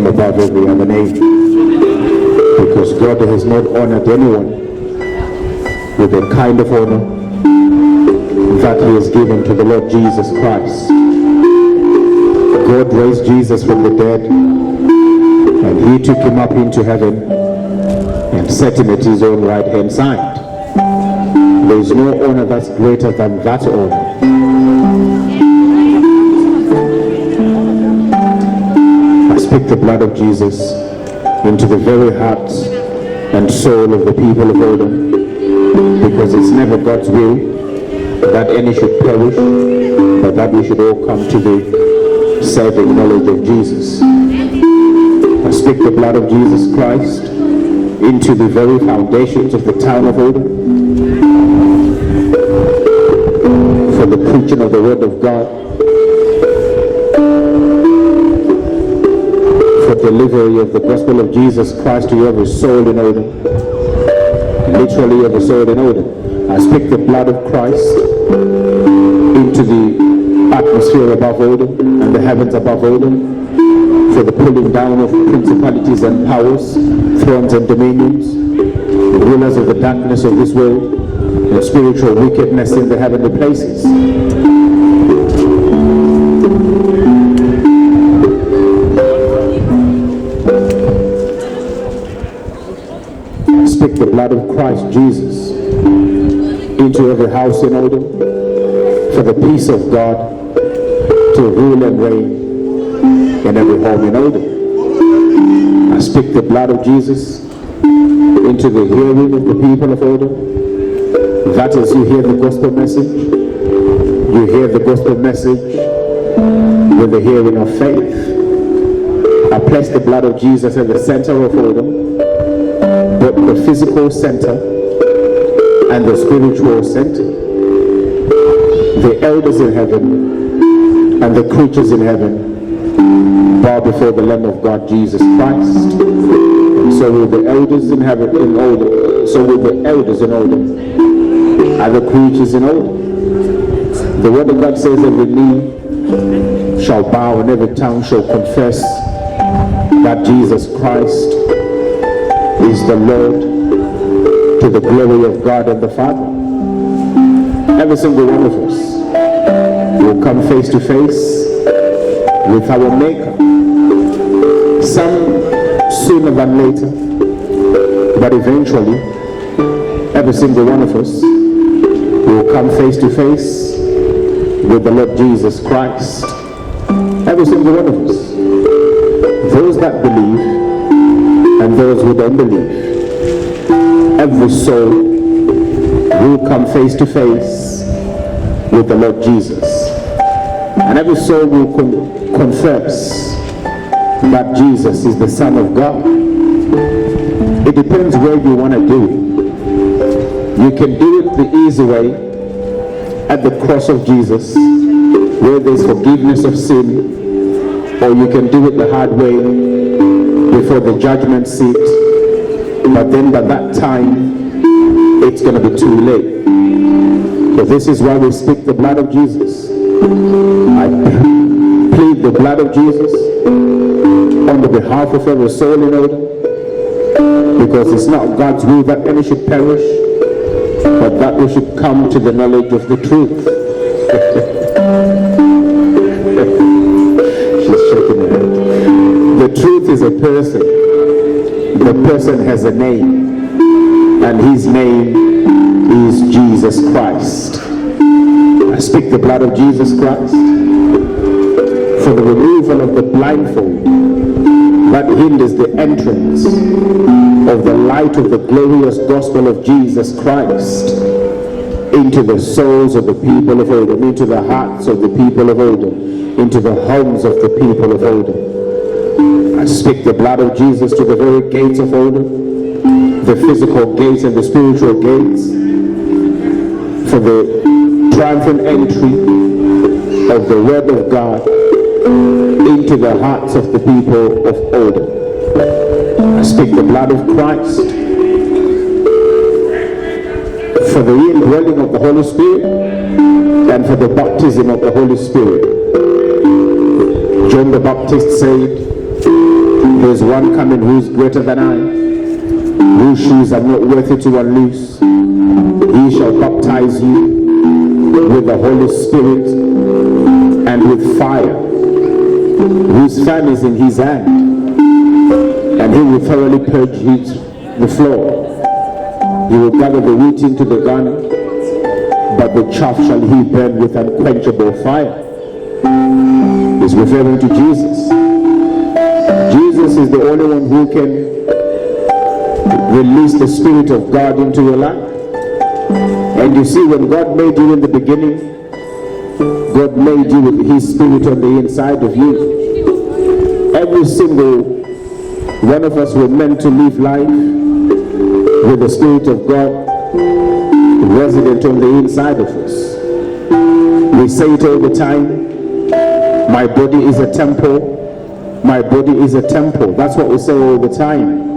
name above every other name. Because God has not honored anyone with the kind of honor that he has given to the Lord Jesus Christ. God raised Jesus from the dead, and he took him up into heaven and set him at his own right hand side. There is no honor that's greater than that honor. I speak the blood of Jesus into the very heart and soul of the people of Odom, because it's never God's will that any should perish, but that we should all come to the saving knowledge of Jesus. I speak the blood of Jesus Christ into the very foundations of the town of Odom, for the preaching of the word of God, for delivery of the gospel of Jesus Christ to every soul in Odom, literally every soul in Odom. I speak the blood of Christ into the atmosphere above Odom and the heavens above Odom, for the pulling down of principalities and powers, thrones and dominions, the rulers of the darkness of this world, and spiritual wickedness in the heavenly places. I speak the blood of Christ Jesus into every house in Odom, for the peace of God to rule and reign in every home in Odom. I speak the blood of Jesus into the hearing of the people of Odom, that as you hear the gospel message, you hear the gospel message with the hearing of faith. I place the blood of Jesus at the center of Odom, both the physical center and the spiritual center. The elders in heaven and the creatures in heaven bow before the Lamb of God, Jesus Christ. And so will the elders in heaven in Odom, so will the elders in Odom and the creatures in Odom. The word of God says every knee shall bow and every tongue shall confess that Jesus Christ is the Lord, to the glory of God and the Father. Every single one of us will come face to face with our Maker. Some sooner than later, but eventually every single one of us will come face to face with the Lord Jesus Christ. Every single one of us. Those that believe and those who don't believe. Every soul will come face to face with the Lord Jesus. And every soul will confess that Jesus is the Son of God. It depends where you want to do it. You can do it the easy way at the cross of Jesus, where there's forgiveness of sin, or you can do it the hard way before the judgment seat. But then by that time, it's going to be too late. So this is why we speak the blood of Jesus. I plead the blood of Jesus on the behalf of every soul in Odom, because it's not God's will that any should perish, but that we should come to the knowledge of the truth. She's shaking her head. The truth is a person. The person has a name, and his name is Jesus Christ. I speak the blood of Jesus Christ for the removal of the blindfold that hinders the entrance of the light of the glorious gospel of Jesus Christ into the souls of the people of Odom, into the hearts of the people of Odom, into the homes of the people of Odom. I speak the blood of Jesus to the very gates of Odom, the physical gates and the spiritual gates, for the triumphant entry of the word of God into the hearts of the people of Odom. I speak the blood of Christ for the indwelling of the Holy Spirit and for the baptism of the Holy Spirit. John the Baptist said, There's one coming who's greater than I, whose shoes are not worthy to unloose. He shall baptize you with the Holy Spirit and with fire, whose fan is in his hand, and he will thoroughly purge the floor. He will gather the wheat into the garner, but the chaff shall he burn with unquenchable fire. He's referring to Jesus. Jesus is the only one who can release the Spirit of God into your life. And you see, when God made you in the beginning, God made you with his Spirit on the inside of you. Every single one of us were meant to live life with the Spirit of God resident on the inside of us. We say it all the time, my body is a temple, my body is a temple. That's what we say all the time.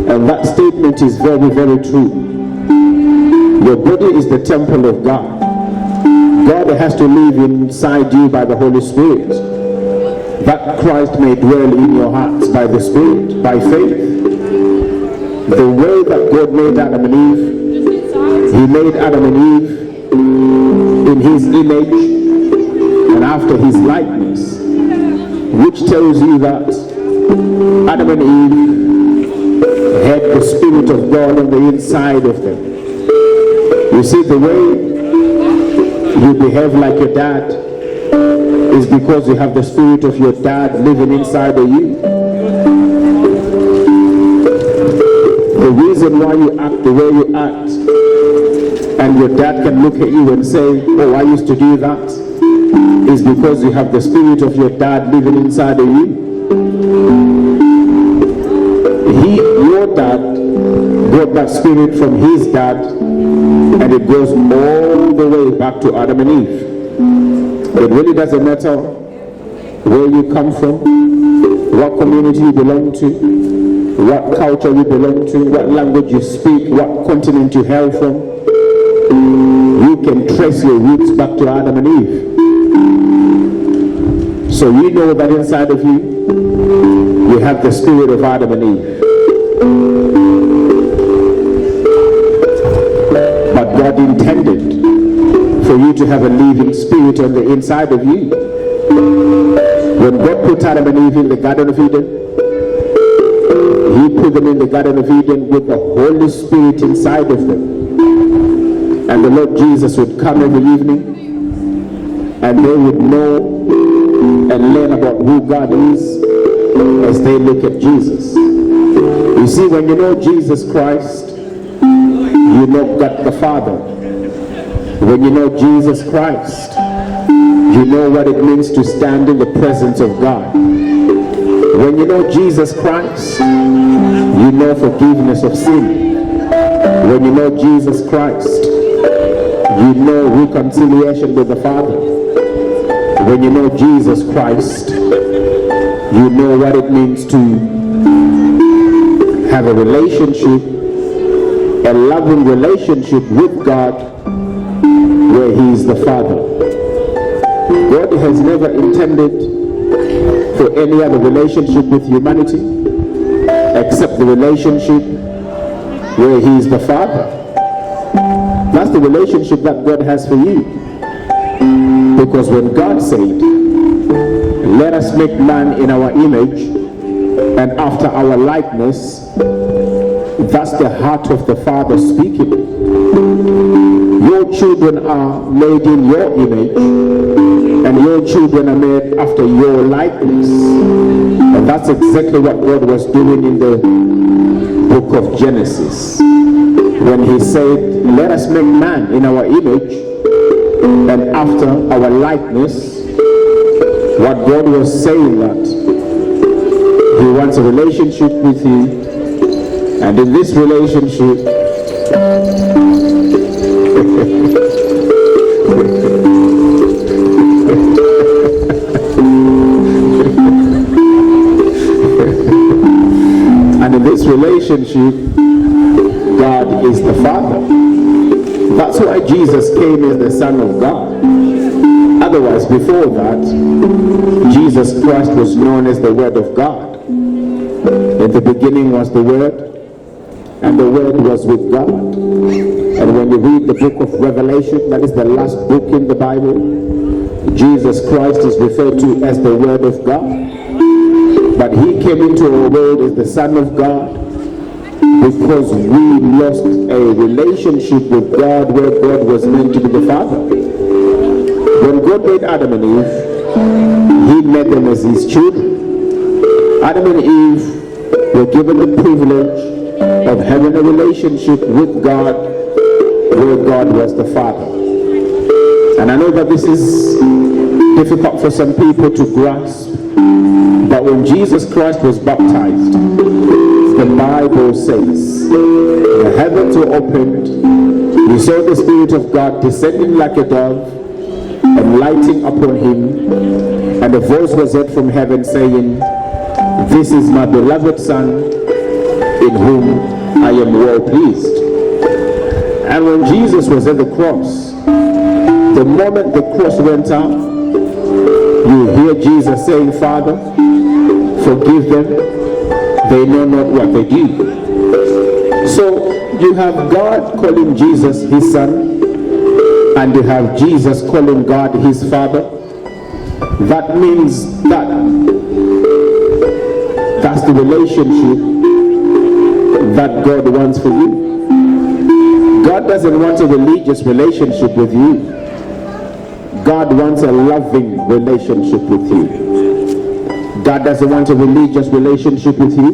And that statement is very, very true. Your body is the temple of God. God has to live inside you by the Holy Spirit, that Christ may dwell in your hearts by the Spirit, by faith. The way that God made Adam and Eve, he made Adam and Eve in his image and after his likeness, which tells you that Adam and Eve had the Spirit of God on the inside of them. You see, the way you behave like your dad is because you have the Spirit of your dad living inside of you. The reason why you act the way you act, and your dad can look at you and say, oh, I used to do that, is because you have the Spirit of your dad living inside of you. Your dad got that Spirit from his dad, and it goes all the way back to Adam and Eve. It really doesn't matter where you come from, what community you belong to, what culture you belong to, what language you speak, what continent you hail from. You can trace your roots back to Adam and Eve. So you know that inside of you, you have the Spirit of Adam and Eve. But God intended for you to have a living spirit on the inside of you. When God put Adam and Eve in the Garden of Eden, he put them in the Garden of Eden with the Holy Spirit inside of them. And the Lord Jesus would come every evening, and they would know and learn about who God is as they look at Jesus. You see, when you know Jesus Christ, you know God the Father. When you know Jesus Christ, you know what it means to stand in the presence of God. When you know Jesus Christ, you know forgiveness of sin. When you know Jesus Christ, you know reconciliation with the Father. When you know Jesus Christ, you know what it means to have a relationship, a loving relationship with God, where he is the Father. God has never intended for any other relationship with humanity except the relationship where he is the Father. That's the relationship that God has for you. Because when God said, let us make man in our image and after our likeness, that's the heart of the Father speaking. Your children are made in your image, and your children are made after your likeness. And that's exactly what God was doing in the book of Genesis, when he said, let us make man in our image and after our likeness. What God was saying that he wants a relationship with you, and in this relationship and in this relationship, God is the Father. That's why Jesus came as the Son of God. Otherwise, before that, Jesus Christ was known as the Word of God. the beginning was the Word, and the Word was with God. And when you read the book of Revelation, that is the last book in the Bible, Jesus Christ is referred to as the Word of God. But he came into our world as the Son of God because we lost a relationship with God where God was meant to be the Father. When God made Adam and Eve, he made them as his children. Adam and Eve were given the privilege of having a relationship with God where God was the Father. And I know that this is difficult for some people to grasp, but when Jesus Christ was baptized, the Bible says the heavens were opened, he saw the Spirit of God descending like a dove and lighting upon him, and a voice was heard from heaven saying, "This is my beloved Son, in whom I am well pleased." And when Jesus was at the cross, the moment the cross went up, you hear Jesus saying, "Father, forgive them, they know not what they do." So you have God calling Jesus his Son, and you have Jesus calling God his Father. That means that's the relationship that God wants for you. God doesn't want a religious relationship with you. God wants a loving relationship with you. God doesn't want a religious relationship with you.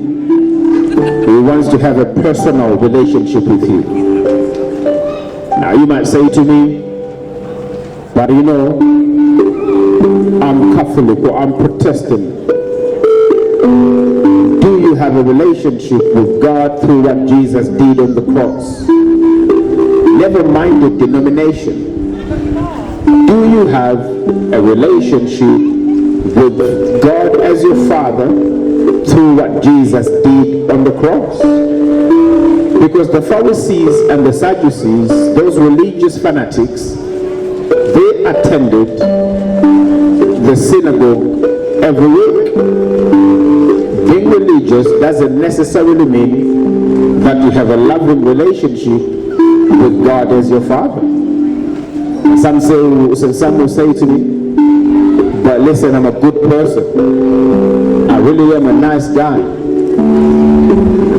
He wants to have a personal relationship with you. Now you might say to me, "But you know, I'm Catholic or I'm Protestant." Do you have a relationship with God through what Jesus did on the cross? Never mind the denomination. Do you have a relationship with God as your Father through what Jesus did on the cross? Because the Pharisees and the Sadducees, those religious fanatics, they attended the synagogue every week. Being religious doesn't necessarily mean that you have a loving relationship with God as your Father. Some will say to me, "But listen, I'm a good person. I really am a nice guy."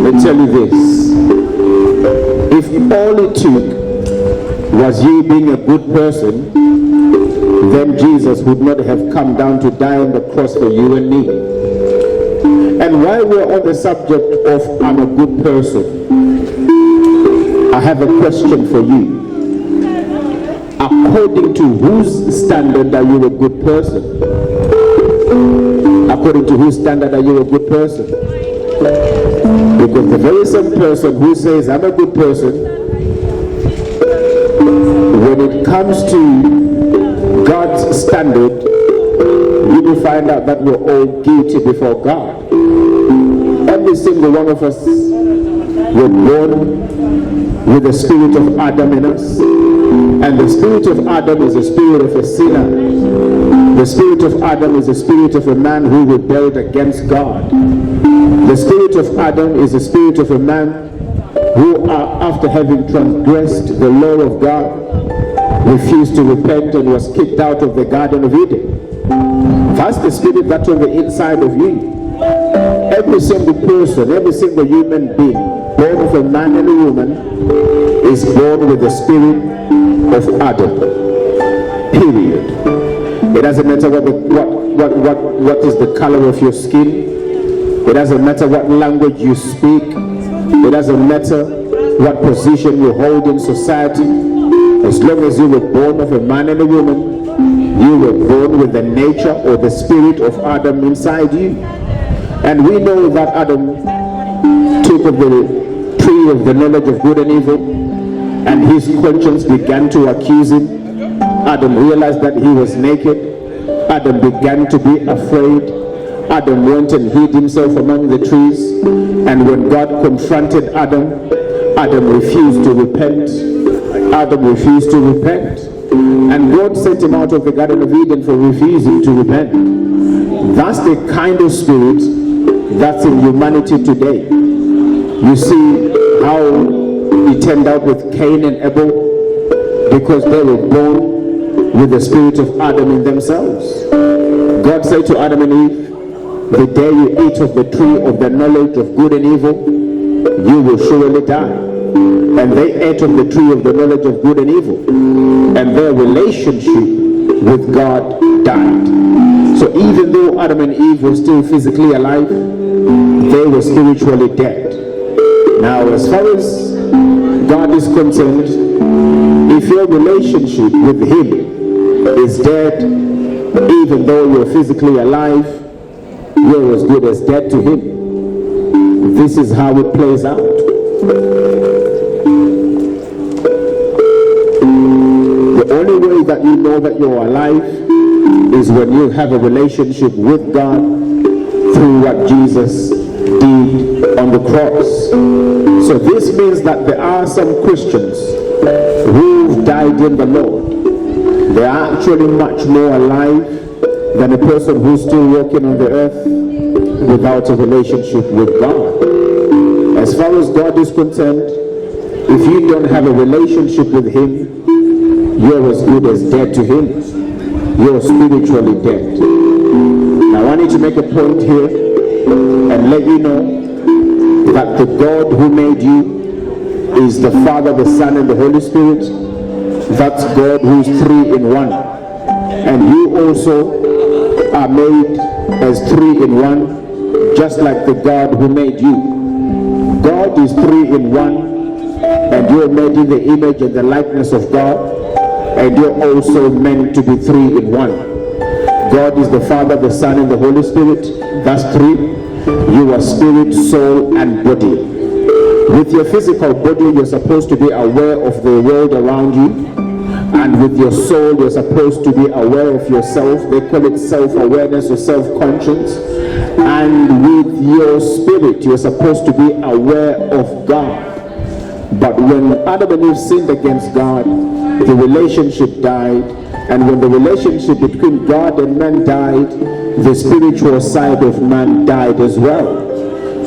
Let me tell you this. If all it took was you being a good person, then Jesus would not have come down to die on the cross for you and me. And while we're on the subject of I'm a good person, I have a question for you. According to whose standard are you a good person? According to whose standard are you a good person? Because the very same person who says I'm a good person, when it comes to God's standard, you will find out that we're all guilty before God. Every single one of us were born with the spirit of Adam in us. And the spirit of Adam is the spirit of a sinner. The spirit of Adam is the spirit of a man who rebelled against God. The spirit of Adam is the spirit of a man who, after having transgressed the law of God, refused to repent and was kicked out of the Garden of Eden. That's the spirit that's on the inside of you. Every single person, every single human being born of a man and a woman is born with the spirit of Adam. Period. It doesn't matter what is the color of your skin. It doesn't matter what language you speak. It doesn't matter what position you hold in society. As long as you were born of a man and a woman, you were born with the nature or the spirit of Adam inside you. And we know that Adam took of the tree of the knowledge of good and evil, and his conscience began to accuse him. Adam realized that he was naked. Adam began to be afraid. Adam went and hid himself among the trees. And when God confronted Adam, Adam refused to repent. Adam refused to repent. And God sent him out of the Garden of Eden for refusing to repent. That's the kind of spirit that's in humanity today. You see how it turned out with Cain and Abel, because they were born with the spirit of Adam in themselves. God said to Adam and Eve, the day you eat of the tree of the knowledge of good and evil, you will surely die. And they ate of the tree of the knowledge of good and evil, and their relationship with God died. So even though Adam and Eve were still physically alive, they were spiritually dead. Now, as far as God is concerned, if your relationship with Him is dead, even though you're physically alive, you're as good as dead to Him. This is how it plays out. The only way that you know that you're alive is when you have a relationship with God through what Jesus did on the cross. So this means that there are some Christians who've died in the Lord. They are actually much more alive than a person who's still walking on the earth without a relationship with God. As far as God is concerned, if you don't have a relationship with Him, you're as good as dead to Him. You're spiritually dead. Now I need to make a point here and let you know that the God who made you is the Father, the Son, and the Holy Spirit. That's God who's 3 in 1. And you also are made as 3 in 1, just like the God who made you. God is 3 in 1, and you're made in the image and the likeness of God, and you're also meant to be 3 in 1. God is the Father, the Son, and the Holy Spirit. That's 3. You are spirit, soul, and body. With your physical body, you're supposed to be aware of the world around you. And with your soul, you're supposed to be aware of yourself. They call it self-awareness or self-conscience. And with your spirit, you're supposed to be aware of God. But when Adam and Eve sinned against God, the relationship died. And when the relationship between God and man died, the spiritual side of man died as well.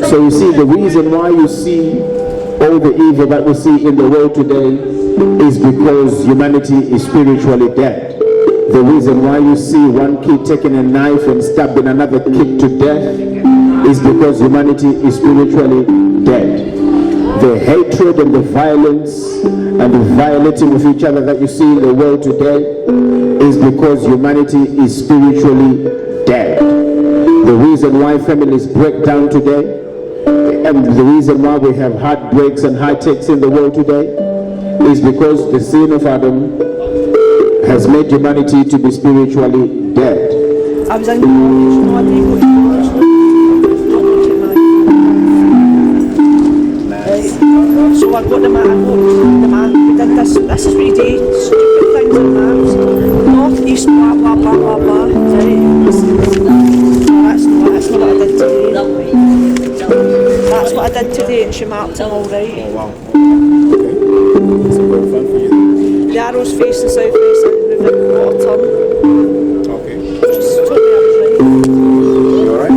So you see, the reason why you see all the evil that we see in the world today is because humanity is spiritually dead. The reason why you see one kid taking a knife and stabbing another kid to death is because humanity is spiritually dead. The hatred and the violence and the violating of each other that you see in the world today is because humanity is spiritually dead. The reason why families break down today, and the reason why we have heartbreaks and heartaches in the world today, is because the sin of Adam has made humanity to be spiritually dead. I was in college, no, I didn't go to college. So I got the man, we did this is what he did, stupid things and maps, north, east, blah, blah, blah, blah, blah, right? That's not what I did today. That's what I did today, and she marked him all right. Oh wow. Is it very fun for you? The arrow's facing south-west and moving water turn. Okay. Just told me I was right. You alright?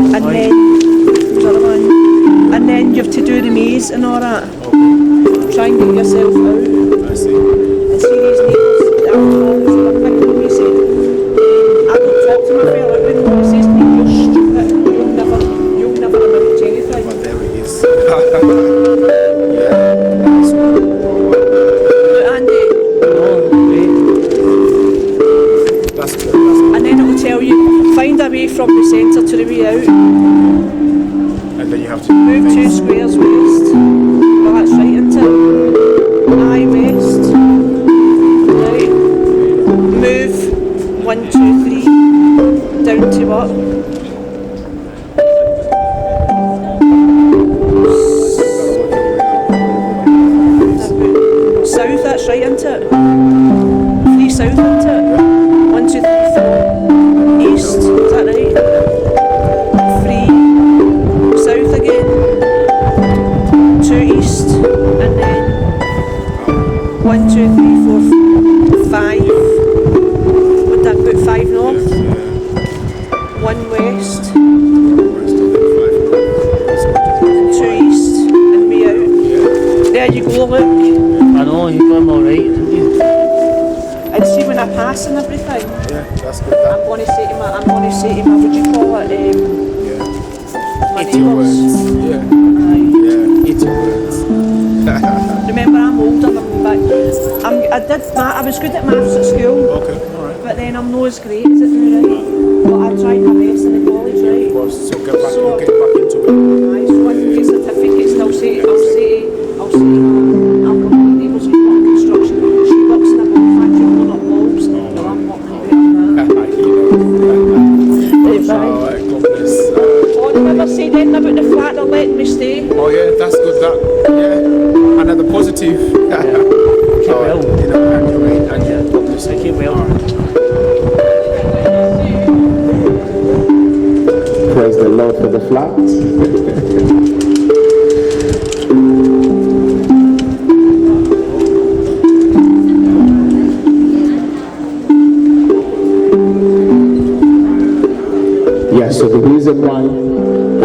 And then you have to do the maze and all that. Okay. Try and get yourself out. I see. And see these neighbours, the alcoholics that are picking on me saying, I don't talk to my fellow women when he says to me, you're stupid, you'll never amount to anything. But there it is. Yeah. Look, Andy, That's good. That's good. and then it will tell you, find a way from the centre to the way out, And then you have to move 2 squares west. Well, that's right, isn't it? Aye, west. Right. Move 1, 2, 3 down to what? South, that's right, isn't it? 3 south, isn't it? 1, 2, 3, 4. East, is that right? 3 south again. 2 east, and then 1, 2, 3, 4, 5. Would that put 5 north? 1 west. know, look. I know, you got him alright, didn't you? And see when I pass and everything, Yeah, that's good. That, I'm going to say to my, what do you call it, yeah. my 80 words. neighbours. Yeah. Aye. Yeah. 80 words. Remember, I'm older than but I was good at maths at school, Okay. All right. but then I'm not as great as it now, right? But I tried my best in the college, right? Well, so get back, So- get back into it. Aye, so I can get certificates and I'll say I'll come to neighbours who's got construction. She works in a bulb factory blowing up bulbs. Well, I'm not going to do that. All right, God bless. Oh, they never said anything about the flat, they're letting me stay. Oh yeah, that's good. That yeah, another positive. Keep well. You know, and yeah, God bless you. Keep well. Praise the Lord for the flat. Yes, so the reason why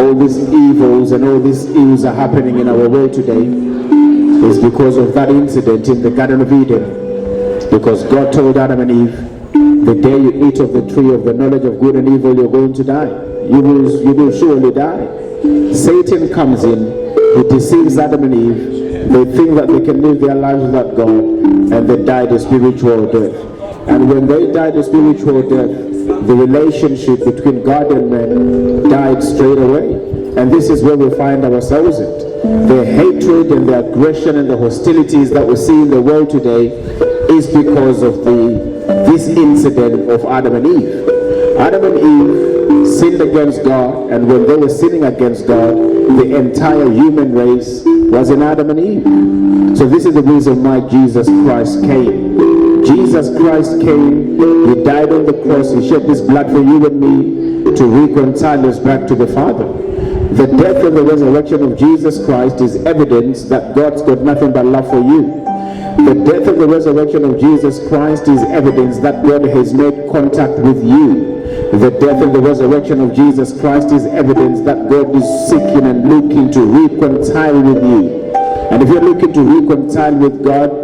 all these evils and all these ills are happening in our world today is because of that incident in the Garden of Eden. Because God told Adam and Eve, the day you eat of the tree of the knowledge of good and evil, you're going to die. You will surely die. Satan comes in, he deceives Adam and Eve. They think that they can live their lives without God, and they die the spiritual death. And when they died the spiritual death, the relationship between God and man died straight away. And this is where we find ourselves in. The hatred and the aggression and the hostilities that we see in the world today is because of this incident of Adam and Eve. Adam and Eve sinned against God, and when they were sinning against God, the entire human race was in Adam and Eve. So this is the reason why Jesus Christ came. Jesus Christ came, he died on the cross, he shed his blood for you and me to reconcile us back to the Father. The death and the resurrection of Jesus Christ is evidence that God's got nothing but love for you. The death and the resurrection of Jesus Christ is evidence that God has made contact with you. The death and the resurrection of Jesus Christ is evidence that God is seeking and looking to reconcile with you. And if you're looking to reconcile with God,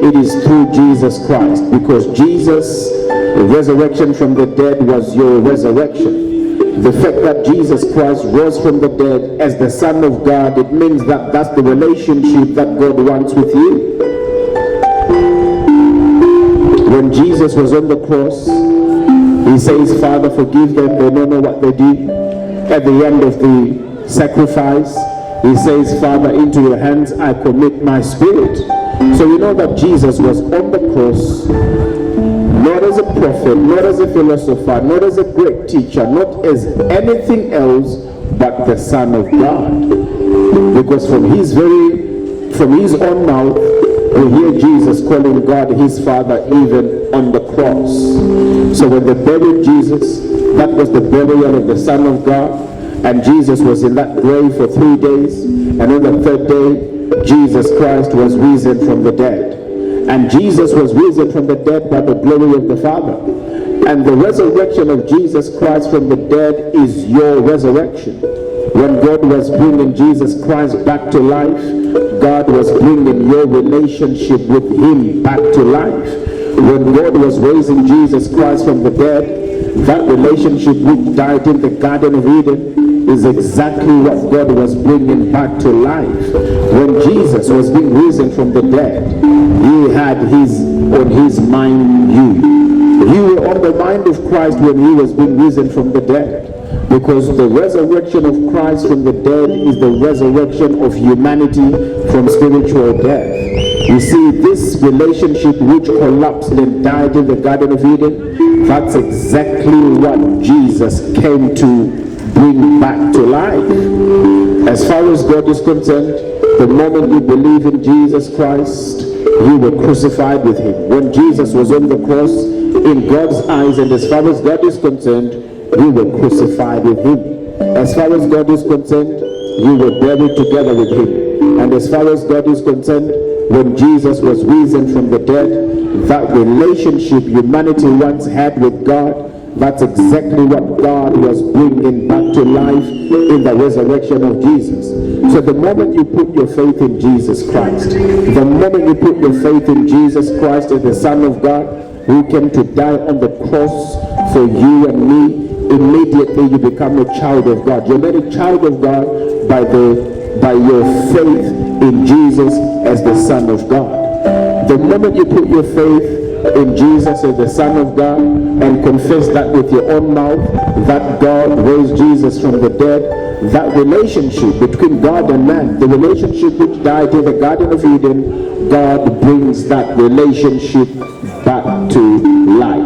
it is through Jesus Christ, because Jesus, the resurrection from the dead, was your resurrection. The fact that Jesus Christ rose from the dead as the Son of God, it means that that's the relationship that God wants with you. When Jesus was on the cross, he says, Father, forgive them, they don't know what they do. At the end of the sacrifice, he says, Father, into your hands I commit my spirit. So you know that Jesus was on the cross, not as a prophet, not as a philosopher, not as a great teacher, not as anything else but the Son of God. Because from his own mouth, we hear Jesus calling God his Father even on the cross. So when they buried Jesus, that was the burial of the Son of God, and Jesus was in that grave for 3 days, and on the third day, Jesus Christ was risen from the dead. And Jesus was risen from the dead by the glory of the Father. And the resurrection of Jesus Christ from the dead is your resurrection. When God was bringing Jesus Christ back to life, God was bringing your relationship with him back to life. When God was raising Jesus Christ from the dead, that relationship which died in the Garden of Eden is exactly what God was bringing back to life. When Jesus was being risen from the dead, he had on his mind you. You were on the mind of Christ when he was being risen from the dead. Because the resurrection of Christ from the dead is the resurrection of humanity from spiritual death. You see, this relationship which collapsed and died in the Garden of Eden, that's exactly what Jesus came to bring back to life. As far as God is concerned, the moment you believe in Jesus Christ, you were crucified with him. When Jesus was on the cross, in God's eyes, and as far as God is concerned, you were crucified with him. As far as God is concerned, you were buried together with him. And as far as God is concerned, when Jesus was risen from the dead, that relationship humanity once had with God, That's exactly what God was bringing back to life in the resurrection of Jesus. So the moment you put your faith in Jesus Christ, the moment you put your faith in Jesus Christ as the Son of God, who came to die on the cross for you and me, immediately you become a child of God. You're made a child of God by your faith in Jesus as the Son of God. The moment you put your faith in Jesus as the Son of God and confess that with your own mouth, that God raised Jesus from the dead, that relationship between God and man, the relationship which died in the Garden of Eden, God brings that relationship back to life.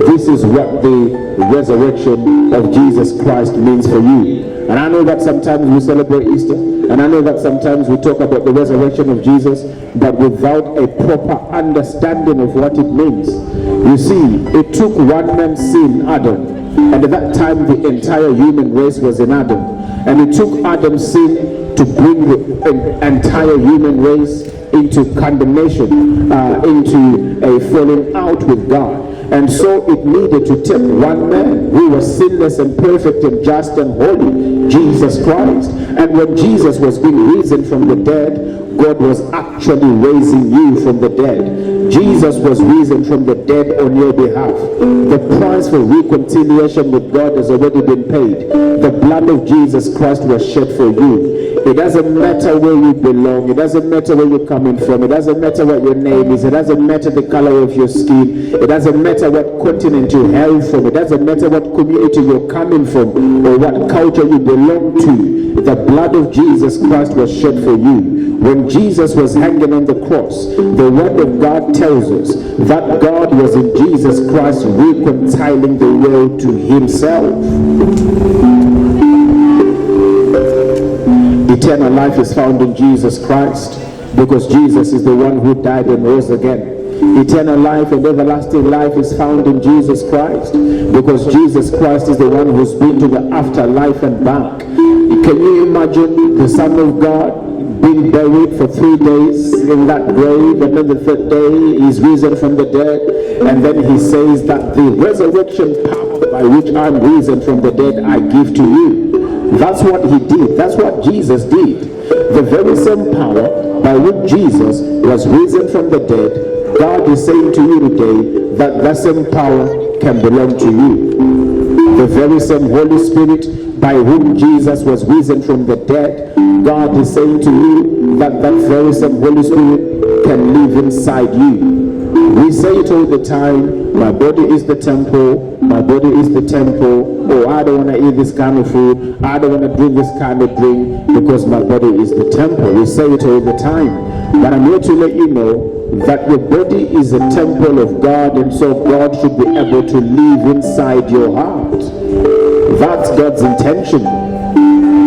This is what the resurrection of Jesus Christ means for you. And I know that sometimes we celebrate Easter, and I know that sometimes we talk about the resurrection of Jesus, but without a proper understanding of what it means. You see, it took one man's sin, Adam, and at that time the entire human race was in Adam. And it took Adam's sin to bring the entire human race into condemnation, into a falling out with God. And so it needed to take one man who was sinless and perfect and just and holy, Jesus Christ. And when Jesus was being risen from the dead, God was actually raising you from the dead. Jesus was risen from the dead on your behalf. The price for reconciliation with God has already been paid. The blood of Jesus Christ was shed for you. It doesn't matter where you belong. It doesn't matter where you're coming from. It doesn't matter what your name is. It doesn't matter the color of your skin. It doesn't matter what continent you hail from. It doesn't matter what community you're coming from or what culture you belong to. The blood of Jesus Christ was shed for you. When Jesus was hanging on the cross, the word of God tells us that God was in Jesus Christ reconciling the world to himself. Eternal life is found in Jesus Christ because Jesus is the one who died and rose again. Eternal life and everlasting life is found in Jesus Christ because Jesus Christ is the one who's been to the afterlife and back. Can you imagine the Son of God being buried for 3 days in that grave, and then the third day he's risen from the dead, and then he says that the resurrection power by which I'm risen from the dead I give to you. That's what he did. That's what Jesus did. The very same power by which Jesus was risen from the dead, God is saying to you today that that same power can belong to you. The very same Holy Spirit by whom Jesus was risen from the dead, God is saying to you that that very same Holy Spirit can live inside you. We say it all the time, my body is the temple, my body is the temple, oh, I don't want to eat this kind of food, I don't want to drink this kind of drink because my body is the temple. We say it all the time, but I'm here to let you know that your body is a temple of God, and so God should be able to live inside your heart. That's God's intention.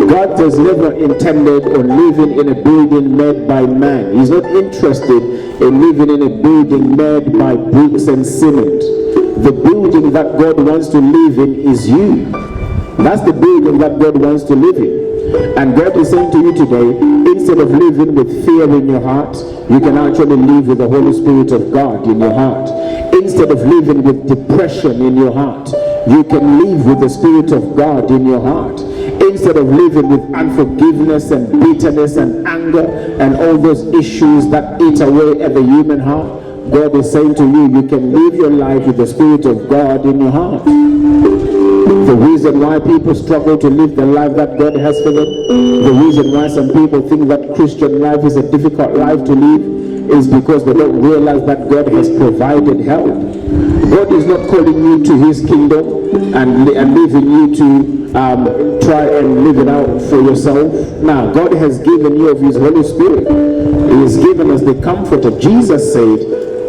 God has never intended on living in a building made by man. He's not interested in living in a building made by bricks and cement. The building that God wants to live in is you. That's the building that God wants to live in. And God is saying to you today, instead of living with fear in your heart, you can actually live with the Holy Spirit of God in your heart. Instead of living with depression in your heart, you can live with the Spirit of God in your heart. Instead of living with unforgiveness and bitterness and anger and all those issues that eat away at the human heart, God is saying to you, you can live your life with the Spirit of God in your heart. The reason why people struggle to live the life that God has for them, the reason why some people think that Christian life is a difficult life to live, is because they don't realize that God has provided help. God is not calling you to his kingdom and leaving you to try and live it out for yourself. Now, God has given you of his Holy Spirit. He has given us the comforter. Jesus said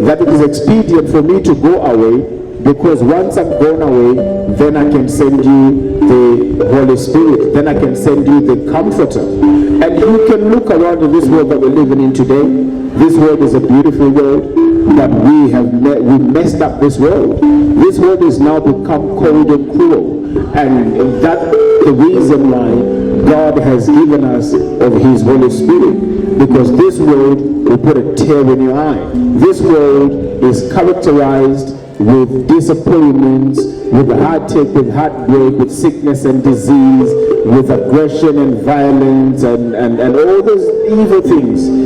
that it is expedient for me to go away, because once I'm gone away, then I can send you the Holy Spirit. Then I can send you the comforter. And you can look around in this world that we're living in today. This world is a beautiful world, but we messed up this world. This world has now become cold and cruel. And that's the reason why God has given us of his Holy Spirit. Because this world will put a tear in your eye. This world is characterized with disappointments, with heartache, with heartbreak, with sickness and disease, with aggression and violence and all those evil things